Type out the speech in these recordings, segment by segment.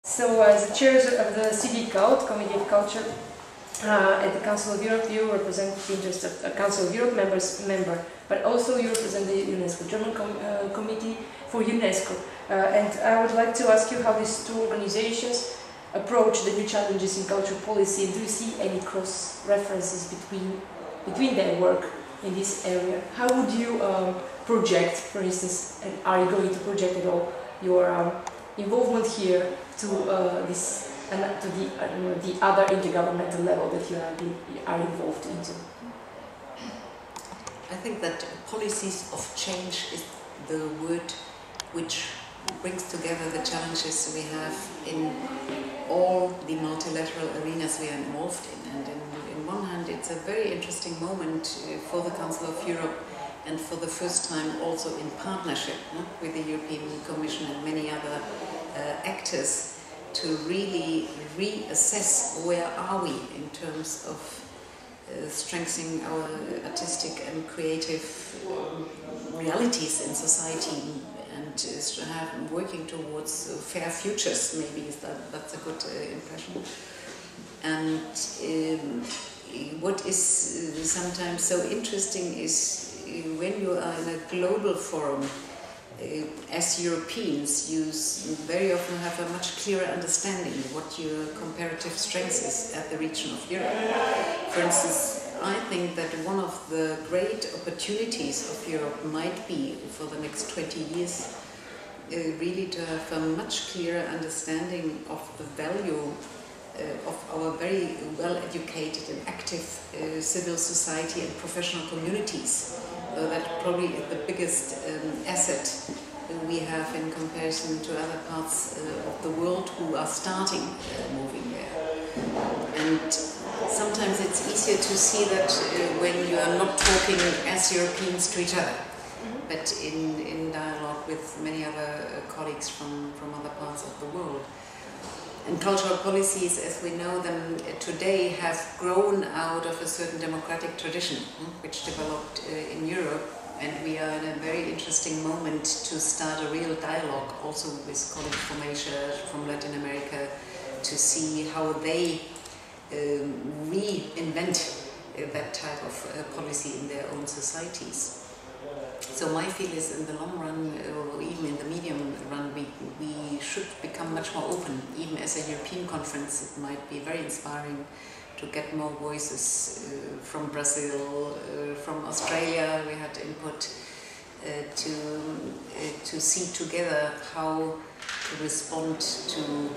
So, as the chair of the CDCult, Committee of Culture, at the Council of Europe, you represent the interest of the Council of Europe member, but also you represent the UNESCO German Committee for UNESCO. And I would like to ask you how these two organizations approach the new challenges in cultural policy, and do you see any cross-references between their work in this area? How would you project, for instance, and are you going to project at all your involvement here to this and to the other intergovernmental level that you are involved into? I think that policies of change is the word which brings together the challenges we have in all the multilateral arenas we are involved in. And in one hand, it's a very interesting moment for the Council of Europe, and for the first time also in partnership with the European Commission and many other actors, to really reassess where are we in terms of strengthening our artistic and creative realities in society, and working towards fair futures. Maybe that's a good impression. And what is sometimes so interesting is when you are in a global forum, as Europeans, you very often have a much clearer understanding of what your comparative strength is at the region of Europe. For instance, I think that one of the great opportunities of Europe might be, for the next 20 years, really to have a much clearer understanding of the value of our very well-educated and active civil society and professional communities. That probably is the biggest asset we have in comparison to other parts of the world who are starting moving there. And sometimes it's easier to see that when you are not talking as Europeans to each other, but in dialogue with many other colleagues from other parts of the world. And cultural policies, as we know them today, have grown out of a certain democratic tradition which developed in Europe, and we are in a very interesting moment to start a real dialogue also with colleagues from Asia, from Latin America, to see how they reinvent that type of policy in their own societies. So my feel is, in the long run, or even in the medium run, we should become much more open. Even as a European conference, it might be very inspiring to get more voices from Brazil, from Australia. We had input to see together how to respond to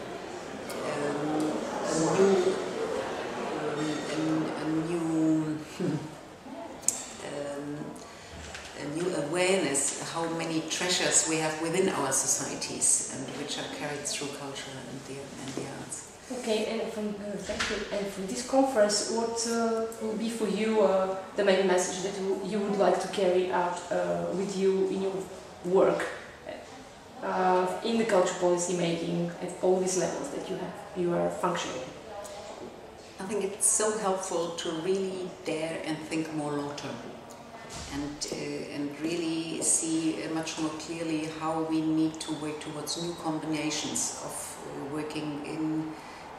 a new awareness how many treasures we have within our societies and which are carried through culture and the arts. Okay, and thank you. And from this conference, what will be for you the main message that you would like to carry out with you in your work in the cultural policy making at all these levels that you are functioning? I think it's so helpful to really dare and think more long term. And really see much more clearly how we need to work towards new combinations of working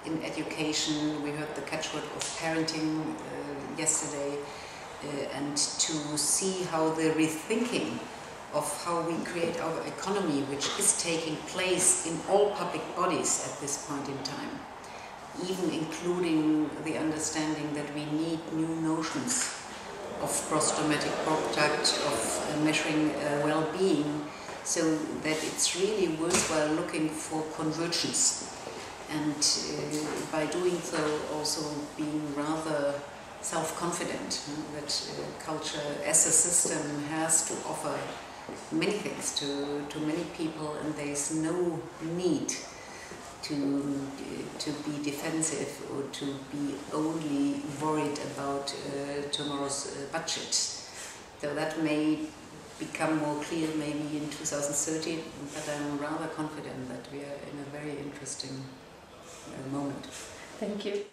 in education. We heard the catchword of parenting yesterday, and to see how the rethinking of how we create our economy, which is taking place in all public bodies at this point in time, even including the understanding that we need new notions of gross-domestic product, of measuring well-being, so that it's really worthwhile looking for convergence. And by doing so, also being rather self-confident that culture as a system has to offer many things to many people, and there is no need to be defensive or to be only worried about tomorrow's budget. So that may become more clear maybe in 2030, but I'm rather confident that we are in a very interesting moment. Thank you.